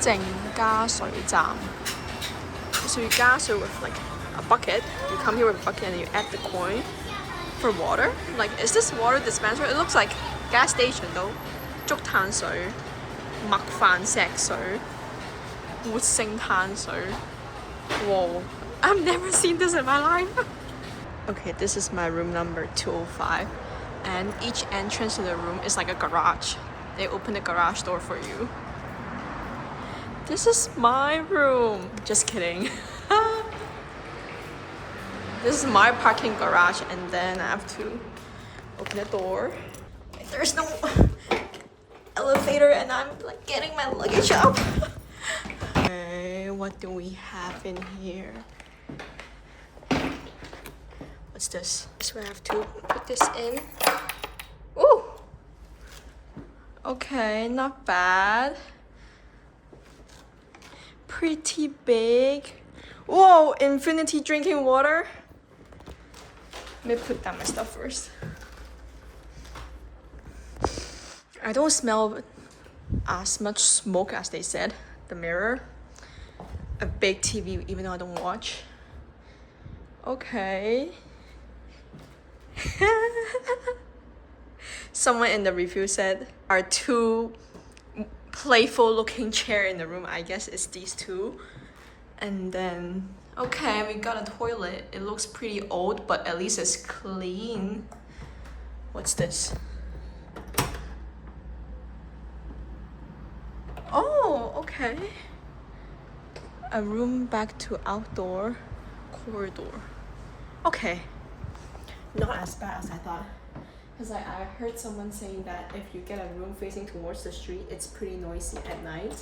淨加水站. So you 加水 with like a bucket. You come here with a bucket and you add the coin for water. Like, is this water dispenser? It looks like gas station though. 竹炭水、麥飯石水、活性炭水. Whoa, I've never seen this in my life. Okay, this is my room number 205. And each entrance to the room is like a garage. They open the garage door for you. This is my room. Just kidding. This is my parking garage, and then I have to open the door. There's no elevator, and I'm like getting my luggage up. Okay, what do we have in here? What's this? So I have to put this in. Ooh! Okay, not bad. Pretty big. Whoa, infinity drinking water. Let me put down my stuff first. I don't smell as much smoke as they said. The mirror. A big TV, even though I don't watch. Okay. Someone in the review said our two playful looking chair in the room. I guess it's these two. And then, okay, we got a toilet. It looks pretty old, but at least it's clean. What's this? Oh, okay. A room back to outdoor corridor. Okay. Not as bad as I thought. Because I heard someone saying that if you get a room facing towards the street, it's pretty noisy at night.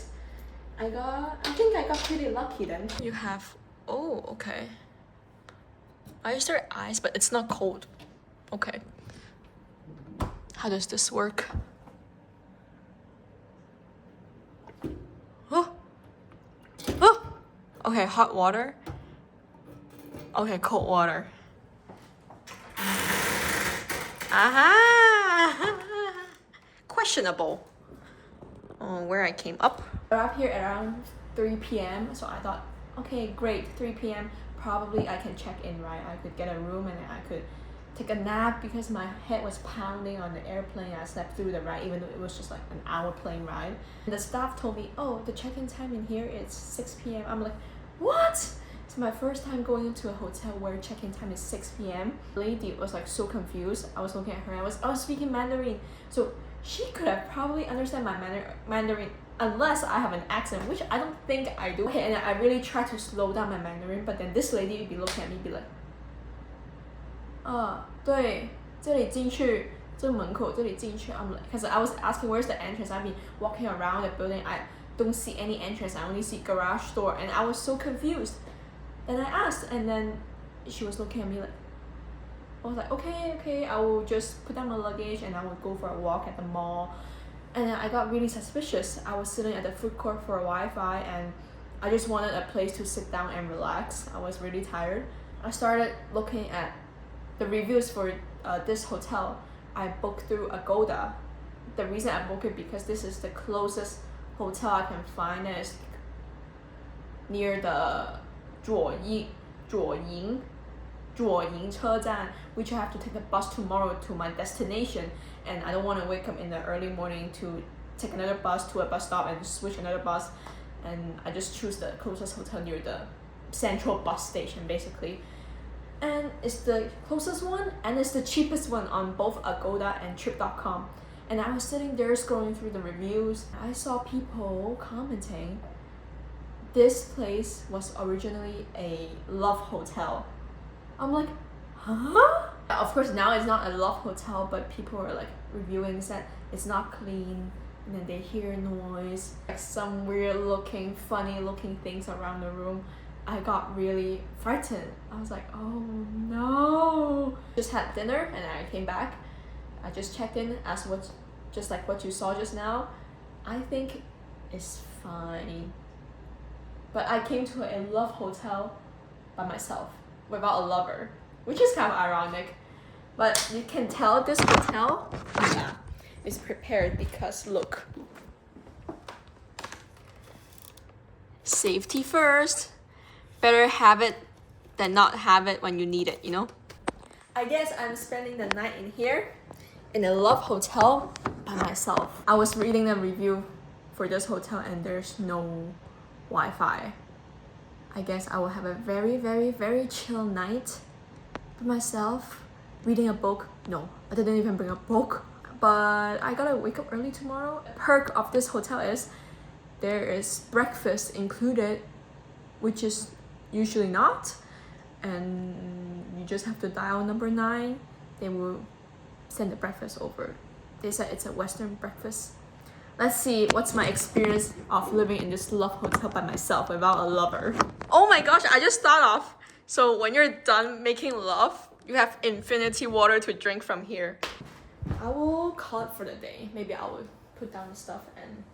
I think I got pretty lucky then. You have, oh, okay. I used their ice, but it's not cold. Okay. How does this work? Oh! Oh! Okay, hot water. Okay, cold water. Aha! Questionable. Where I came up. I got here around 3 p.m. So I thought, okay, great, 3 p.m. Probably I can check in, right? I could get a room and I could take a nap because my head was pounding on the airplane. I slept through the ride, even though it was just like an hour plane ride. And the staff told me, oh, the check-in time in here is 6 p.m. I'm like, what? It's my first time going into a hotel where check-in time is 6 p.m. The lady was like so confused. I was looking at her and I was speaking Mandarin. So she could have probably understand my Mandarin unless I have an accent, which I don't think I do. Okay, and I really tried to slow down my Mandarin, but then this lady would be looking at me, be like, 对，这里进去，这门口这里进去. I'm like, because I was asking where's the entrance. I've been walking around the building. I don't see any entrance. I only see garage door, and I was so confused. And I asked, and then she was looking at me like, I was like, okay, I will just put down my luggage and I will go for a walk at the mall. And then I got really suspicious. I was sitting at the food court for Wi-Fi and I just wanted a place to sit down and relax. I was really tired. I started looking at the reviews for this hotel. I booked through Agoda. The reason I booked it because this is the closest hotel I can find, and it's near the 左营车站, which I have to take the bus tomorrow to my destination, and I don't want to wake up in the early morning to take another bus to a bus stop and switch another bus, and I just choose the closest hotel near the central bus station basically. And it's the closest one and it's the cheapest one on both Agoda and Trip.com. And I was sitting there scrolling through the reviews. I saw people commenting this place was originally a love hotel. I'm like, huh? Of course now it's not a love hotel, but people are like reviewing that it's not clean, and then they hear noise, like some weird looking, funny looking things around the room. I got really frightened. I was like, oh no. Just had dinner and I came back. I just checked in as just like what you saw just now. I think it's fine. But I came to a love hotel by myself without a lover, which is kind of ironic. But you can tell this hotel, yeah, is prepared because look. Safety first. Better have it than not have it when you need it, you know? I guess I'm spending the night in here in a love hotel by myself. I was reading the review for this hotel and there's no Wi-Fi. I guess I will have a very, very, very chill night by myself, reading a book. No, I didn't even bring a book, but I gotta wake up early tomorrow. The perk of this hotel is there is breakfast included, which is usually not, and you just have to dial number 9. They will send the breakfast over. They said it's a Western breakfast. Let's see what's my experience of living in this love hotel by myself without a lover. Oh my gosh, I just thought of. So when you're done making love, you have infinity water to drink from here. I will call it for the day. Maybe I will put down the stuff and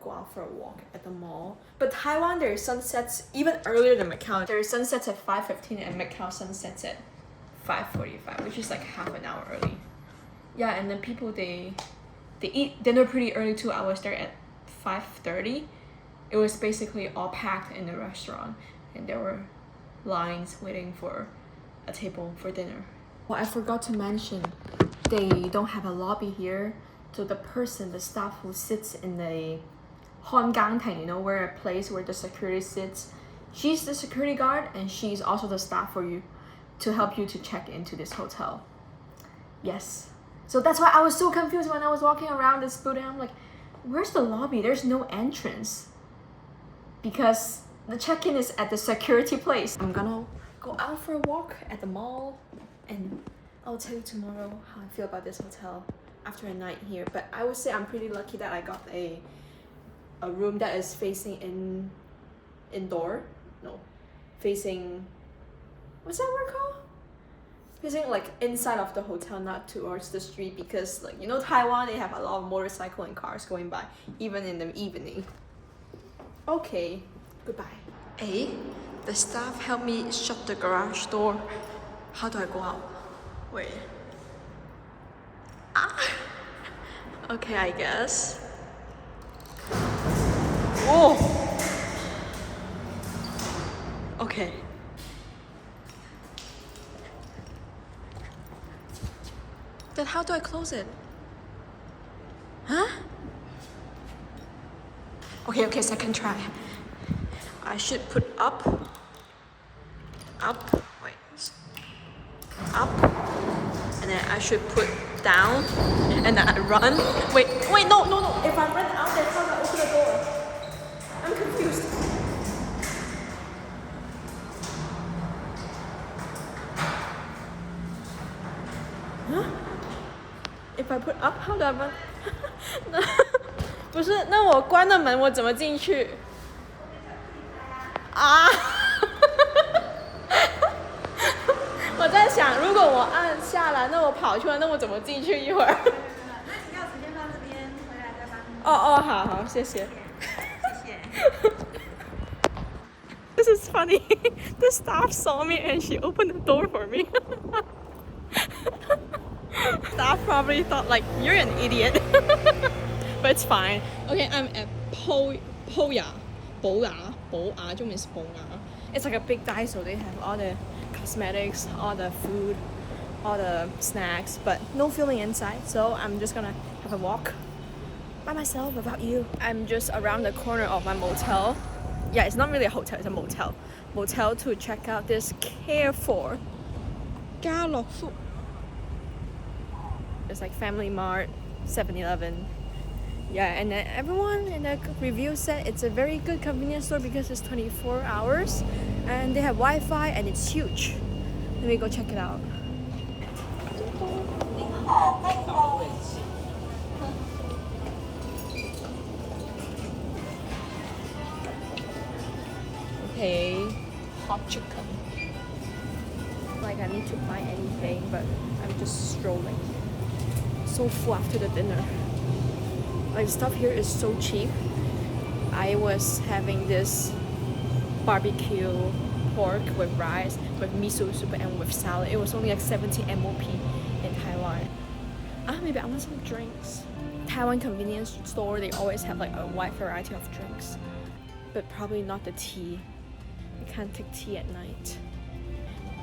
go out for a walk at the mall. But Taiwan, there is sunsets even earlier than Macau. There is sunsets at 5:15 and Macau sunsets at 5:45, which is like half an hour early. Yeah, and then people, they eat dinner pretty early too. I was there at 5:30. It was basically all packed in the restaurant and there were lines waiting for a table for dinner. Well, I forgot to mention, they don't have a lobby here. So the staff who sits in the Honggang, you know, where a place where the security sits, she's the security guard and she's also the staff for you to help you to check into this hotel. Yes. So that's why I was so confused when I was walking around this building. I'm like, where's the lobby? There's no entrance. Because the check-in is at the security place. I'm gonna go out for a walk at the mall and I'll tell you tomorrow how I feel about this hotel after a night here. But I would say I'm pretty lucky that I got a room that is facing indoor. No, facing, what's that word called? Facing like inside of the hotel, not towards the street, because like, you know, Taiwan, they have a lot of motorcycle and cars going by even in the evening. Okay, goodbye. Hey, the staff helped me shut the garage door. How do I go out? Wait. Ah. Okay, I guess. Whoa. Okay. Then how do I close it? Huh? Okay, second try. I should put up, wait, up, and then I should put down, and then I run. Wait, no. If I run out, then how do I open the door? I'm confused. Huh? If I put up, how do I run? 不是，那我关了门，我怎么进去？啊！我在想，如果我按下来，那我跑出来，那我怎么进去一会儿？那你钥匙先放这边，回来再帮你。哦，好，谢谢。谢谢。This is funny. The staff saw me and she opened the door for me. Staff probably thought like, you're an idiot. But it's fine. Okay, I'm at Boya, means Boya. It's like a big Daiso. They have all the cosmetics, all the food, all the snacks, but no filming inside. So I'm just gonna have a walk by myself without you. I'm just around the corner of my motel. Yeah, it's not really a hotel, it's a motel. Motel to check out this Carrefour. It's like Family Mart, 7-Eleven. Yeah, and then everyone in the review said it's a very good convenience store because it's 24 hours and they have Wi-Fi and it's huge. Let me go check it out. Okay, hot chicken. Like I need to buy anything, but I'm just strolling. So full after the dinner. Like stuff here is so cheap. I was having this barbecue pork with rice, with miso soup and with salad. It was only like 70 MOP in Taiwan. Maybe I want some drinks. Taiwan convenience store, they always have like a wide variety of drinks. but probably not the tea. I can't take tea at night.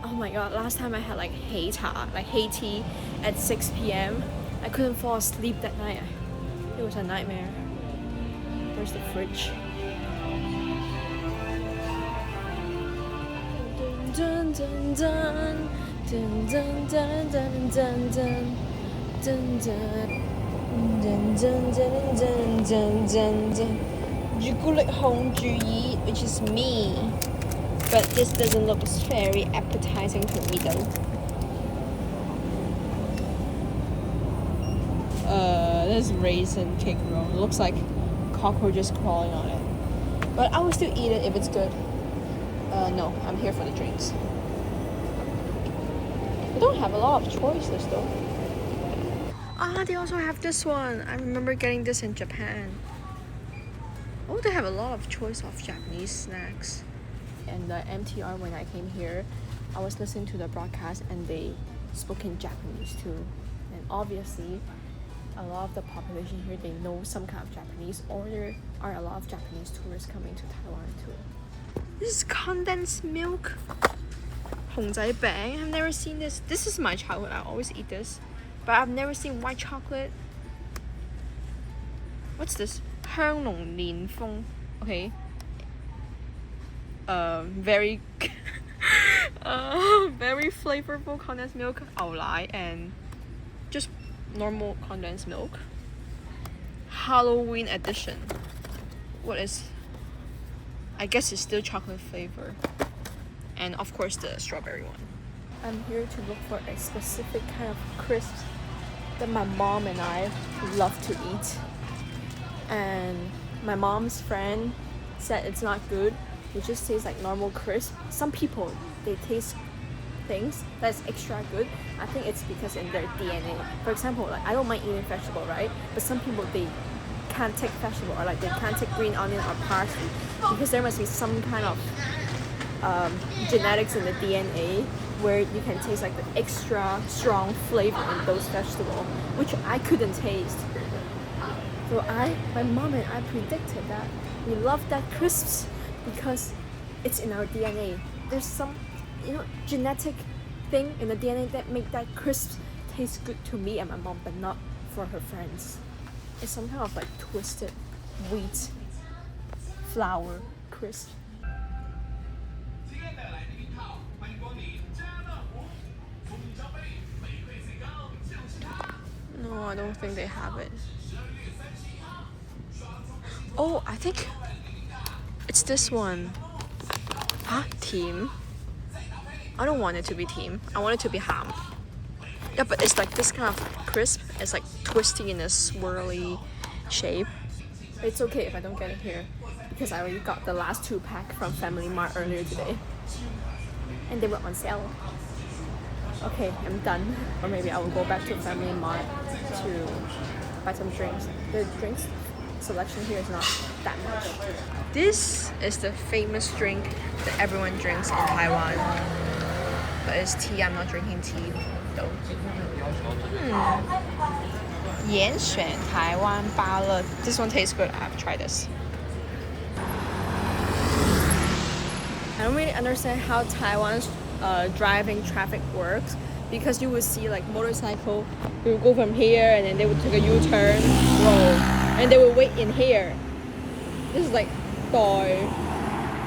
Oh my god, last time I had like hei tea at 6 p.m. I couldn't fall asleep that night. It was a nightmare. Where's the fridge? Dun dun dun dun dun dun dun dun dun dun dun dun dun dun dun dun dun. 朱古力紅注意, which is me, but this doesn't look very appetizing to me though. This raisin cake roll looks like cockroaches crawling on it, but I will still eat it if it's good. No, I'm here for the drinks. We don't have a lot of choices though. They also have this one. I remember getting this in Japan. Oh, they have a lot of choice of Japanese snacks. And the MTR, when I came here, I was listening to the broadcast and they spoke in Japanese too. And obviously, a lot of the population here, they know some kind of Japanese, or there are a lot of Japanese tourists coming to Taiwan too. This is condensed milk. 熊仔餅. I've never seen this. This is my childhood. I always eat this. But I've never seen white chocolate. What's this? 香濃蓮風. Okay. Very very flavorful condensed milk, 牛奶, and just normal condensed milk. Halloween edition. What is? I guess it's still chocolate flavor. And of course the strawberry one. I'm here to look for a specific kind of crisp that my mom and I love to eat. And my mom's friend said it's not good. It just tastes like normal crisp. Some people, they taste things that's extra good. I think it's because in their DNA. For example, like I don't mind eating vegetable, right? But some people, they can't take vegetable, or like they can't take green onion or parsley because there must be some kind of genetics in the DNA where you can taste like the extra strong flavor in those vegetables, which I couldn't taste. So my mom and I predicted that we love that crisps because it's in our DNA. There's some, genetic thing in the DNA that make that crisps taste good to me and my mom, but not for her friends. It's some kind of like twisted wheat flour crisp. No, I don't think they have it. Oh, I think it's this one. Team. I don't want it to be team. I want it to be ham. Yeah, but it's like this kind of crisp. It's like twisting in a swirly shape. But it's okay if I don't get it here because I already got the last 2 pack from Family Mart earlier today. And they were on sale. Okay, I'm done. Or maybe I will go back to Family Mart to buy some drinks. The drinks selection here is not that much. This is the famous drink that everyone drinks in Taiwan. But it's tea. I'm not drinking tea though. 严选台湾芭乐. This one tastes good. I have to try this. I don't really understand how Taiwan's driving traffic works, because you would see like motorcycle, they would go from here and then they would take a U-turn road and they would wait in here. This is like 待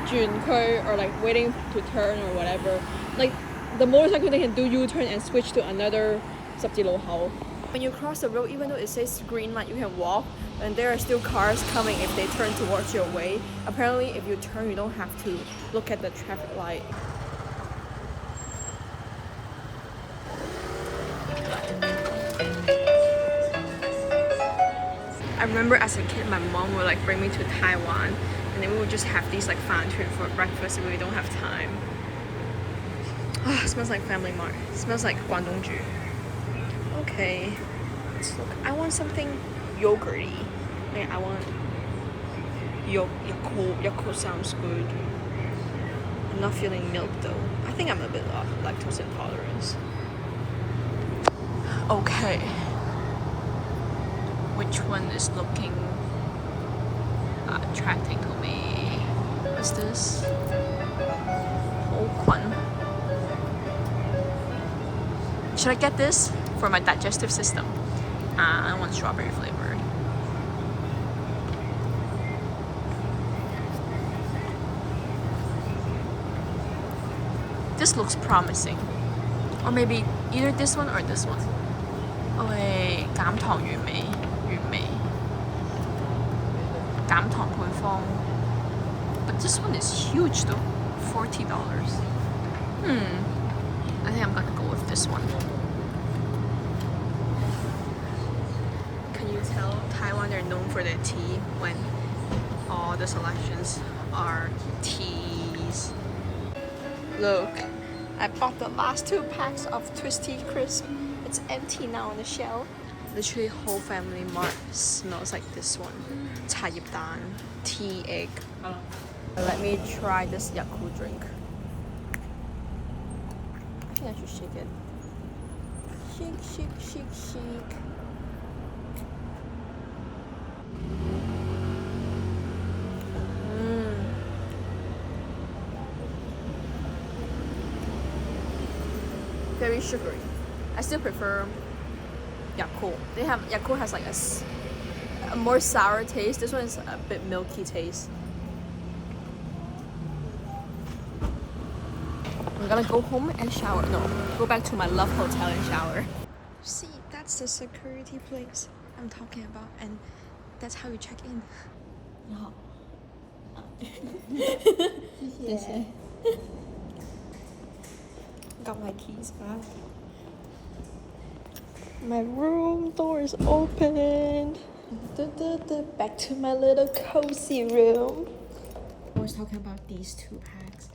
轉區 or like waiting to turn or whatever. Like the motorcycle, they can do U-turn and switch to another 十字路口. When you cross the road, even though it says green light, you can walk, and there are still cars coming if they turn towards your way. Apparently, if you turn, you don't have to look at the traffic light. I remember as a kid, my mom would like bring me to Taiwan, and then we would just have these like fan trip for breakfast if we don't have time. It smells like Family Mart. It smells like Guangdongju. Okay, let's look. I want something yogurty. Like I want Yakult sounds good. I'm not feeling milk though. I think I'm a bit lactose intolerant. Okay. Which one is looking attracting to me? What's this? Okwan. Should I get this for my digestive system? I want strawberry flavored. This looks promising. Or maybe either this one or this one. Oh wait, 減糖原味，減糖配方。But this one is huge though, $40. I think I'm gonna go with this one. Can you tell Taiwan they're known for their tea when all the selections are teas? Look, I bought the last 2 packs of Twisty Crisp. It's empty now on the shelf. Literally whole family mart smells like this one. Chayipdan, tea egg. Let me try this Yakult drink. I think I should shake it. Shake. Very sugary. I still prefer Yakult. Yakult has like a more sour taste. This one is a bit milky taste. I'm gonna go home and shower. No, go back to my love hotel and shower. See, that's the security place I'm talking about, and that's how you check in. Yes. Got my keys back. My room door is open. Back to my little cozy room. I was talking about these 2 packs.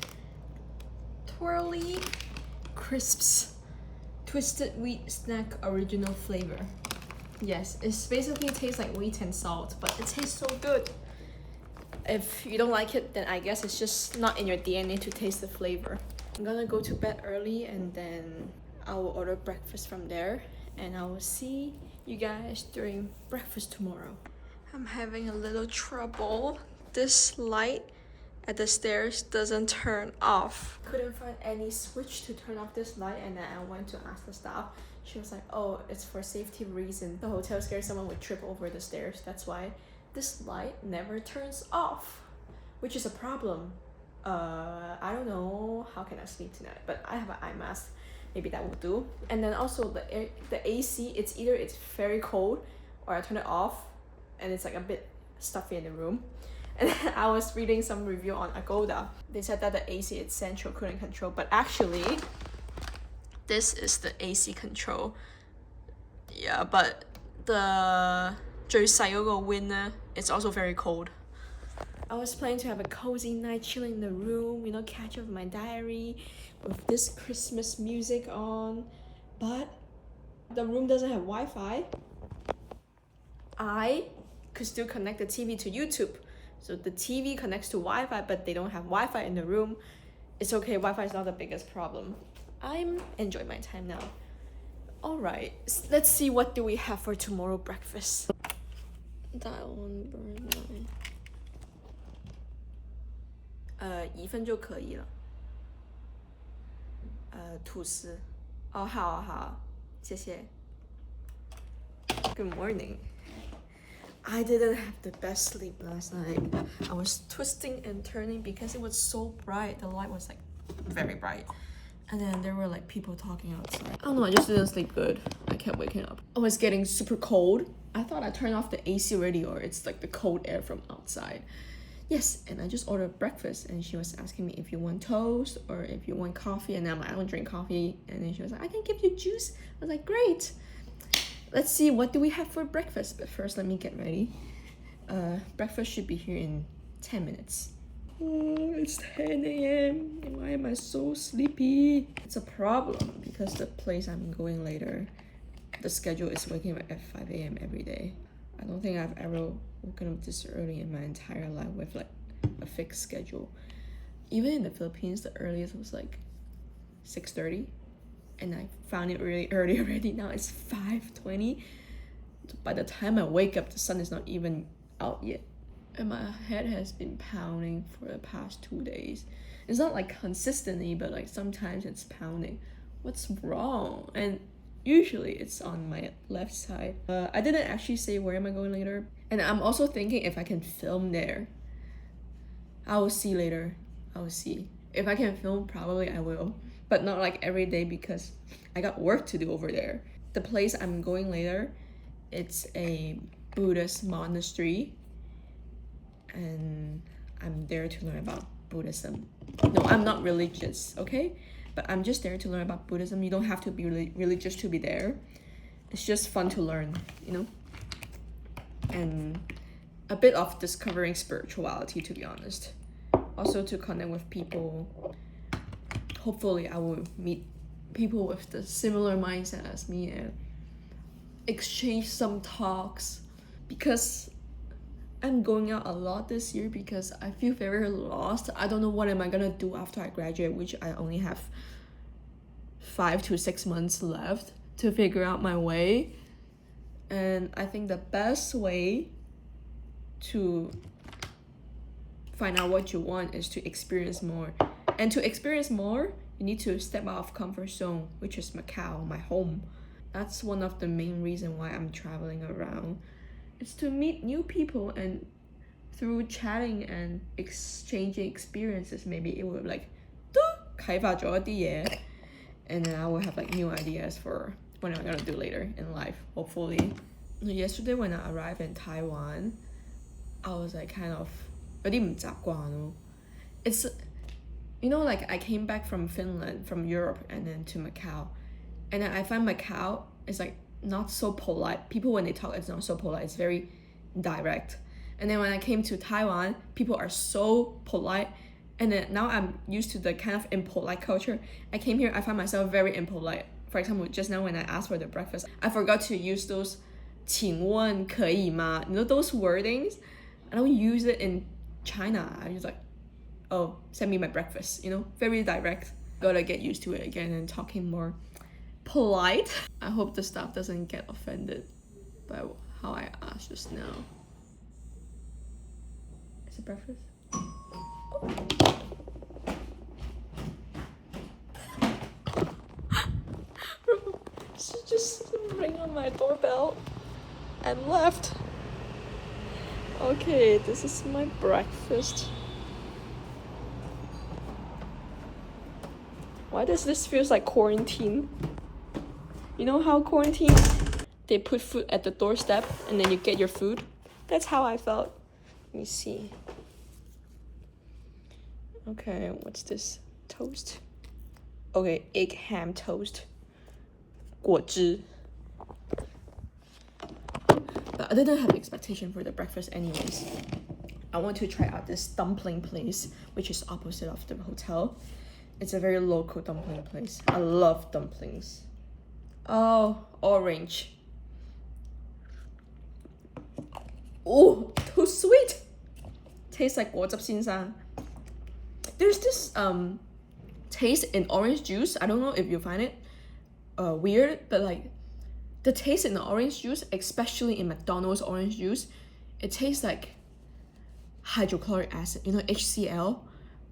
Twirly Crisps Twisted Wheat Snack Original Flavor. Yes, it basically tastes like wheat and salt, but it tastes so good. If you don't like it, then I guess it's just not in your DNA to taste the flavor. I'm gonna go to bed early and then I will order breakfast from there, and I will see you guys during breakfast tomorrow. I'm having a little trouble. This light at the stairs doesn't turn off. Couldn't find any switch to turn off this light, and then I went to ask the staff. She was like, oh, it's for safety reason. The hotel scared someone would trip over the stairs. That's why this light never turns off, which is a problem. I don't know how can I sleep tonight, but I have an eye mask. Maybe that will do. And then also the AC, it's very cold, or I turn it off and it's like a bit stuffy in the room. And then I was reading some review on Agoda. They said that the AC is central cooling control, but actually this is the AC control. Yeah, but the 最細嗰個 wind 呢, it's also very cold. I was planning to have a cozy night chilling in the room, you know, catch up with my diary with this Christmas music on, but the room doesn't have Wi-Fi. I could still connect the TV to YouTube. So the TV connects to Wi-Fi, but they don't have Wi-Fi in the room. It's okay, Wi-Fi is not the biggest problem. I'm enjoying my time now. Alright, let's see what do we have for tomorrow breakfast. Dial on burn 2分就可以了。吐司。哦，好好，谢谢。Good morning. I didn't have the best sleep last night. I was twisting and turning because it was so bright. The light was like very bright. And then there were like people talking outside. I don't know, I just didn't sleep good. I kept waking up. I was getting super cold. I thought I turned off the AC already, or it's like the cold air from outside. Yes, and I just ordered breakfast, and she was asking me if you want toast or if you want coffee, and I'm like, I don't drink coffee. And then she was like, I can give you juice. I was like, great. Let's see, what do we have for breakfast? But first, let me get ready. Breakfast should be here in 10 minutes. Oh, it's 10 a.m. Why am I so sleepy? It's a problem because the place I'm going later, the schedule is waking up at 5 a.m. every day. I don't think I've ever woken up this early in my entire life with like a fixed schedule. Even in the Philippines, the earliest was like 6:30, and I found it really early already. Now it's 5:20. By the time I wake up, the sun is not even out yet. and my head has been pounding for the past 2 days. It's not like consistently, but like sometimes it's pounding. What's wrong? And usually it's on my left side. I didn't actually say where am I going later, and I'm also thinking if I can film there. I will see later. I will see. If I can film, probably I will, but not like every day because I got work to do over there. The place I'm going later, it's a Buddhist monastery, and I'm there to learn about Buddhism. No, I'm not religious, okay? But I'm just there to learn about Buddhism. You don't have to be religious to be there. It's just fun to learn, you know? And a bit of discovering spirituality, to be honest. Also to connect with people. Hopefully I will meet people with the similar mindset as me and exchange some talks, because I'm going out a lot this year because I feel very lost. I don't know what am I gonna do after I graduate, which I only have 5 to 6 months left to figure out my way. And I think the best way to find out what you want is to experience more. And to experience more, you need to step out of comfort zone, which is Macau, my home. That's one of the main reasons why I'm traveling around. It's to meet new people, and through chatting and exchanging experiences, maybe it will like 開發咗一啲嘢, and then I will have like new ideas for what I'm gonna do later in life, hopefully. Yesterday when I arrived in Taiwan, I was like kind of 有啲唔習慣咯. It's, you know, like I came back from Finland, from Europe, and then to Macau, and then I find Macau is like not so polite. People when they talk, it's not so polite. It's very direct. And then when I came to Taiwan, people are so polite. And then now I'm used to the kind of impolite culture. I came here, I find myself very impolite. For example, just now when I asked for the breakfast, I forgot to use those 请问可以吗? You know those wordings? I don't use it in China. I'm just like, oh, send me my breakfast, you know? Very direct. Gotta get used to it again and talking more polite. I hope the staff doesn't get offended by how I asked just now. Is it breakfast? Oh. She just rang on my doorbell and left. Okay, this is my breakfast. Why does this feels like quarantine? You know how quarantine, they put food at the doorstep and then you get your food? That's how I felt. Let me see. Okay, what's this? Toast? Okay, egg ham toast. 果汁. But I didn't have expectation for the breakfast anyways. I want to try out this dumpling place, which is opposite of the hotel. It's a very local dumpling place. I love dumplings. Oh, orange. Oh, too sweet. Tastes like 果汁先生. There's this taste in orange juice. I don't know if you find it weird, but like the taste in the orange juice, especially in McDonald's orange juice, it tastes like hydrochloric acid, you know, HCl,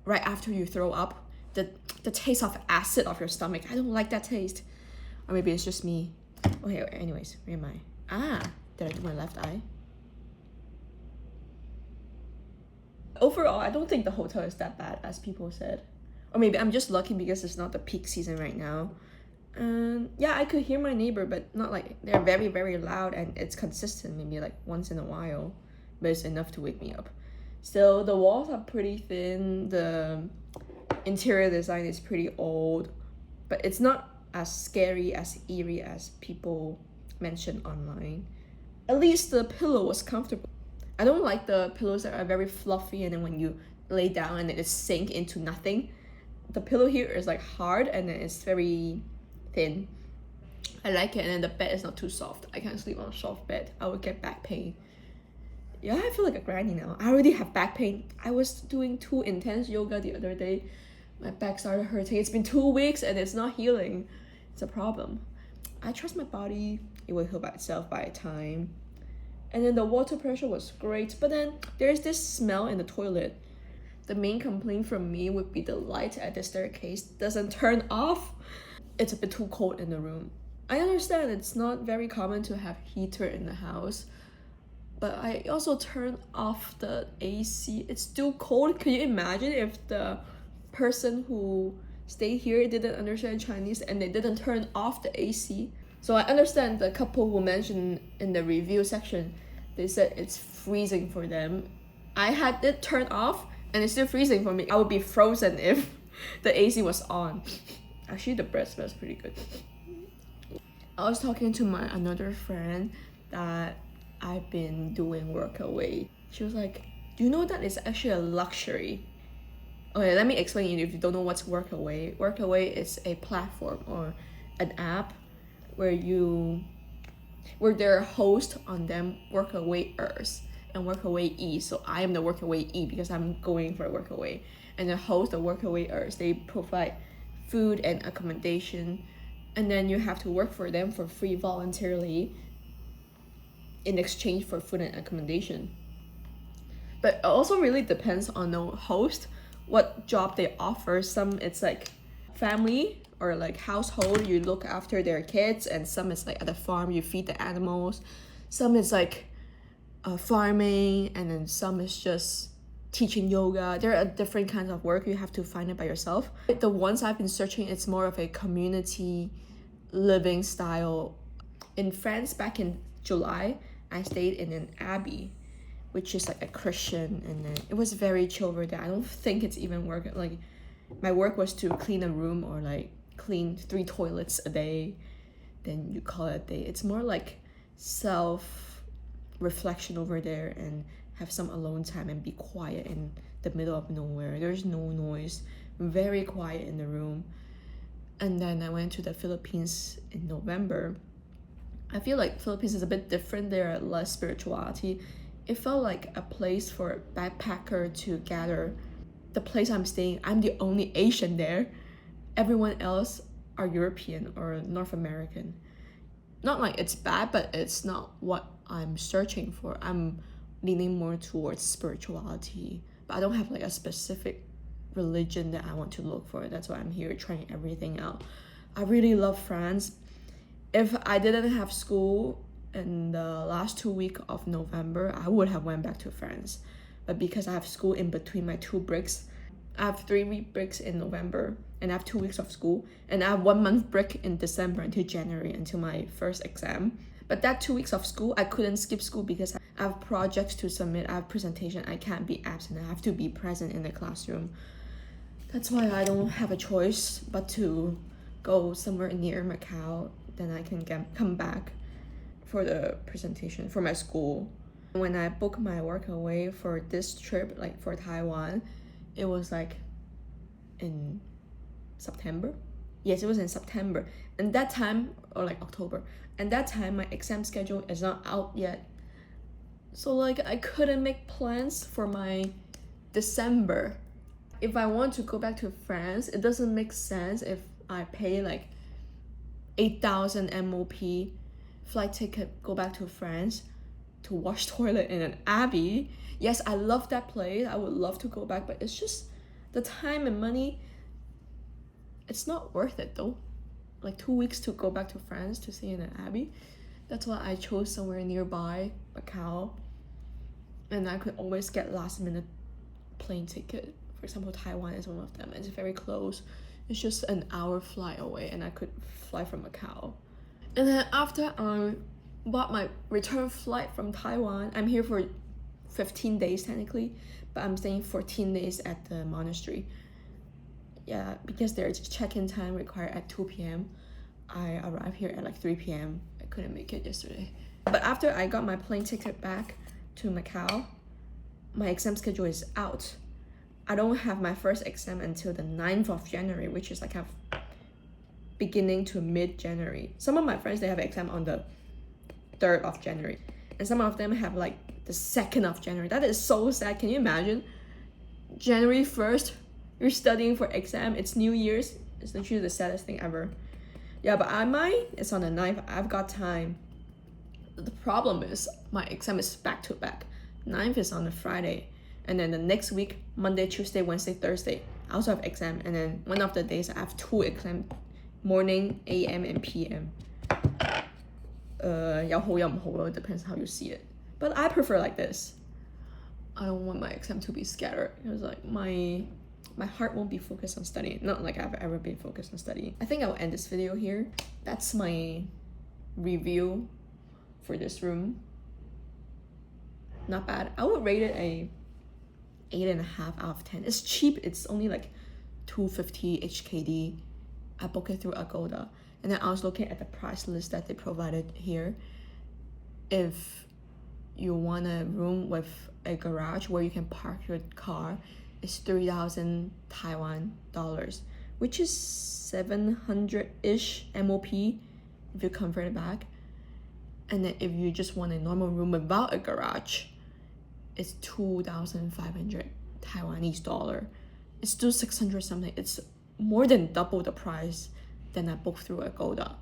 right after you throw up. The taste of acid of your stomach. I don't like that taste. Or maybe it's just me. Okay, anyways, where am I? Ah, did I do my left eye? Overall, I don't think the hotel is that bad as people said. Or maybe I'm just lucky because it's not the peak season right now. Yeah, I could hear my neighbor, but not like they're very, very loud, and it's consistent, maybe like once in a while, but it's enough to wake me up. Still, the walls are pretty thin, the interior design is pretty old, but it's not as scary, as eerie as people mention online. At least the pillow was comfortable. I don't like the pillows that are very fluffy and then when you lay down and it sink into nothing. The pillow here is like hard and then it's very thin. I like it, and then the bed is not too soft. I can't sleep on a soft bed. I would get back pain. Yeah, I feel like a granny now. I already have back pain. I was doing too intense yoga the other day. My back started hurting. It's been 2 weeks and it's not healing. It's a problem. I trust my body. It will heal by itself by time. And then the water pressure was great, but then there's this smell in the toilet. The main complaint from me would be the light at the staircase doesn't turn off. It's a bit too cold in the room. I understand it's not very common to have heater in the house, but I also turned off the AC. It's still cold. Can you imagine if the person who stayed here didn't understand Chinese and they didn't turn off the AC? So I understand the couple who mentioned in the review section, they said it's freezing for them. I had it turned off and it's still freezing for me. I would be frozen if the AC was on. Actually, the bread smells pretty good. I was talking to my another friend that I've been doing work away. She was like, do you know that it's actually a luxury? Okay, let me explain it if you don't know what's work away. Work away is a platform or an app where there are hosts on them, workawayers and workawayee. So I am the workawayee because I'm going for a workaway. And the host, the workawayers, they provide food and accommodation, and then you have to work for them for free voluntarily in exchange for food and accommodation. But it also really depends on the host, what job they offer. Some it's like family or like household, you look after their kids, and some is like at the farm, you feed the animals. Some is like farming, and then some is just teaching yoga. There are different kinds of work. You have to find it by yourself. The ones I've been searching, it's more of a community living style. In France, back in July, I stayed in an abbey, which is like a Christian, and then it was very chill over there. I don't think it's even work. Like, my work was to clean a room or like clean 3 toilets a day, then you call it a day. It's more like self-reflection over there and have some alone time and be quiet in the middle of nowhere. There's no noise, very quiet in the room. And then I went to the Philippines in November. I feel like Philippines is a bit different. There are less spirituality. It felt like a place for a backpacker to gather. The place I'm staying, I'm the only Asian there. Everyone else are European or North American. Not like it's bad, but it's not what I'm searching for. I'm leaning more towards spirituality, but I don't have like a specific religion that I want to look for. That's why I'm here trying everything out. I really love France. If I didn't have school in the last 2 weeks of November, I would have went back to France. But because I have school in between my 2 breaks, I have 3-week breaks in November, and I have 2 weeks of school, and I have 1 month break in December until January, until my first exam. But that 2 weeks of school, I couldn't skip school because I have projects to submit, I have presentation, I can't be absent, I have to be present in the classroom. That's why I don't have a choice but to go somewhere near Macau, then I can come back for the presentation for my school. When I booked my work away for this trip, like for Taiwan, it was like in September. Yes, it was in September. And that time, or like October, and that time my exam schedule is not out yet. So like I couldn't make plans for my December. If I want to go back to France, it doesn't make sense if I pay like 8,000 MOP flight ticket, go back to France to wash toilet in an abbey. Yes, I love that place. I would love to go back, but it's just the time and money. It's not worth it though. Like 2 weeks to go back to France to stay in an abbey. That's why I chose somewhere nearby Macau. And I could always get last minute plane ticket. For example, Taiwan is one of them. It's very close. It's just an hour flight away, and I could fly from Macau. And then after I bought my return flight from Taiwan, I'm here for 15 days technically, but I'm staying 14 days at the monastery. Yeah, because there's check-in time required at 2 p.m. I arrived here at like 3 p.m. I couldn't make it yesterday. But after I got my plane ticket back to Macau, my exam schedule is out. I don't have my first exam until the 9th of January, which is like a beginning to mid-January. Some of my friends, they have exam on the 3rd of January. And some of them have like the 2nd of January. That is so sad. Can you imagine? January 1st, you're studying for exam. It's New Year's. It's literally the saddest thing ever. Yeah, but mine is on the 9th. I've got time. the problem is my exam is back to back. 9th is on a Friday, and then the next week, Monday, Tuesday, Wednesday, Thursday, I also have exam, and then one of the days I have 2 exams, morning, AM, and PM. 有好有唔好咯, depends how you see it. But I prefer like this. I don't want my exam to be scattered, because like my heart won't be focused on studying. Not like I've ever been focused on studying. I think I will end this video here. That's my review for this room. Not bad. I would rate it a 8.5 out of 10. It's cheap. It's only like 250 HKD. I booked it through Agoda. And then I was looking at the price list that they provided here. If you want a room with a garage where you can park your car, it's 3,000 Taiwan dollars, which is 700-ish MOP if you convert it back. And then if you just want a normal room without a garage, it's 2,500 Taiwanese dollar. It's still 600 something. It's more than double the price than I booked through Agoda.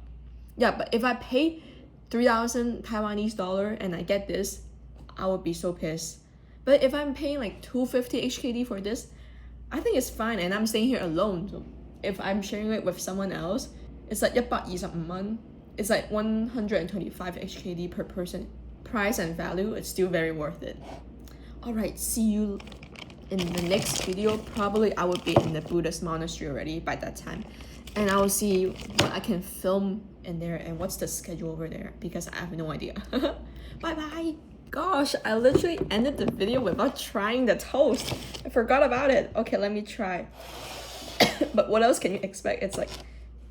Yeah, but if I pay 3,000 Taiwanese dollar and I get this, I would be so pissed. But if I'm paying like 250 HKD for this, I think it's fine, and I'm staying here alone. So if I'm sharing it with someone else, it's like 125 蚊. It's like 125 HKD per person. Price and value, it's still very worth it. Alright, see you in the next video. Probably I will be in the Buddhist monastery already by that time. And I will see what I can film in there and what's the schedule over there, because I have no idea. Bye bye! Gosh, I literally ended the video without trying the toast. I forgot about it. Okay, let me try. But what else can you expect? It's like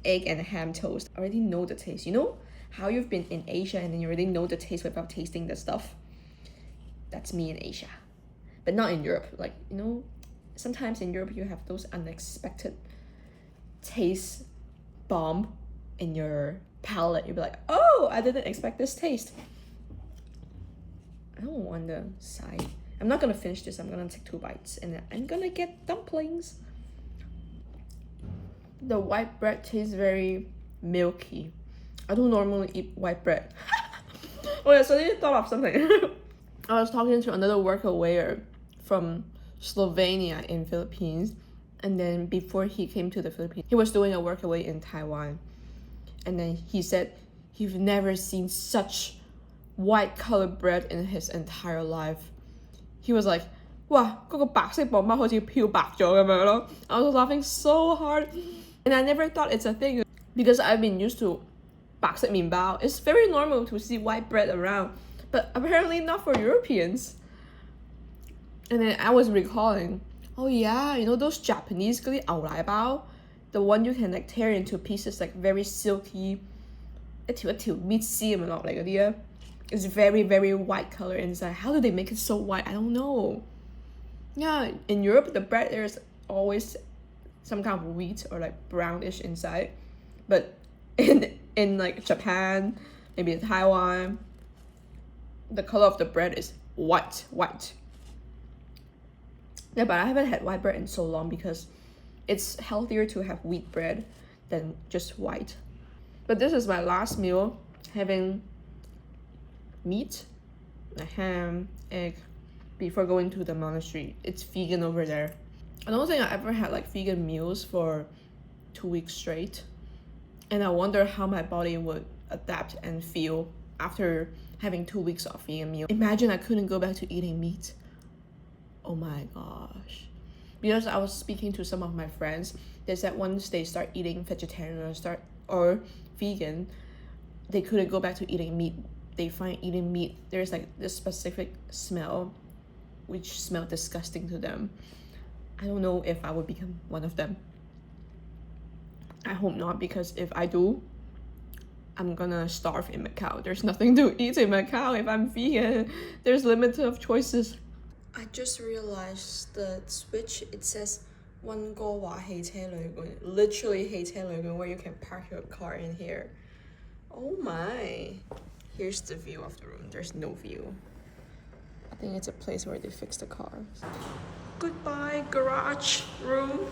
egg and ham toast. I already know the taste. You know how you've been in Asia and then you already know the taste without tasting the stuff? That's me in Asia. But not in Europe. Like, you know, sometimes in Europe you have those unexpected taste bomb in your palate. You'll be like, oh, I didn't expect this taste. I don't want the side. I'm not gonna finish this. I'm gonna take 2 bites and then I'm gonna get dumplings. The white bread tastes very milky. I don't normally eat white bread. Oh yeah, so I thought of something. I was talking to another workawayer from Slovenia in Philippines, and then before he came to the Philippines, he was doing a workaway in Taiwan, and then he said he's never seen such white colored bread in his entire life. He was like, wow, 嗰個白色磅包好似漂白咗咁樣咯. I was laughing so hard, and I never thought it's a thing because I've been used to 白色麵包. It's very normal to see white bread around, but apparently not for Europeans. And then I was recalling, oh yeah, you know those Japanese 嗰啲牛奶包, the one you can like tear into pieces, like very silky, 一條搣絲咁樣落嚟嗰啲啊. It's very, very white color inside. How do they make it so white? I don't know. Yeah, in Europe, the bread, there's always some kind of wheat or like brownish inside. But in like Japan, maybe Taiwan, the color of the bread is white. Yeah, but I haven't had white bread in so long because it's healthier to have wheat bread than just white. But this is my last meal, having meat, a ham, egg, before going to the monastery. It's vegan over there. I don't think I ever had like vegan meals for 2 weeks straight, and I wonder how my body would adapt and feel after having 2 weeks of vegan meal. Imagine I couldn't go back to eating meat. Oh my gosh. Because I was speaking to some of my friends, they said once they start eating vegetarian or vegan, they couldn't go back to eating meat. They find eating meat, there's like this specific smell which smell disgusting to them. I don't know if I would become one of them. I hope not, because if I do, I'm gonna starve in Macau. There's nothing to eat in Macau if I'm vegan. There's limited of choices. I just realized the switch, it says 溫哥華汽車旅館, literally 汽車旅館, where you can park your car in here. Oh my. Here's the view of the room. There's no view. I think it's a place where they fix the cars. Goodbye, garage room.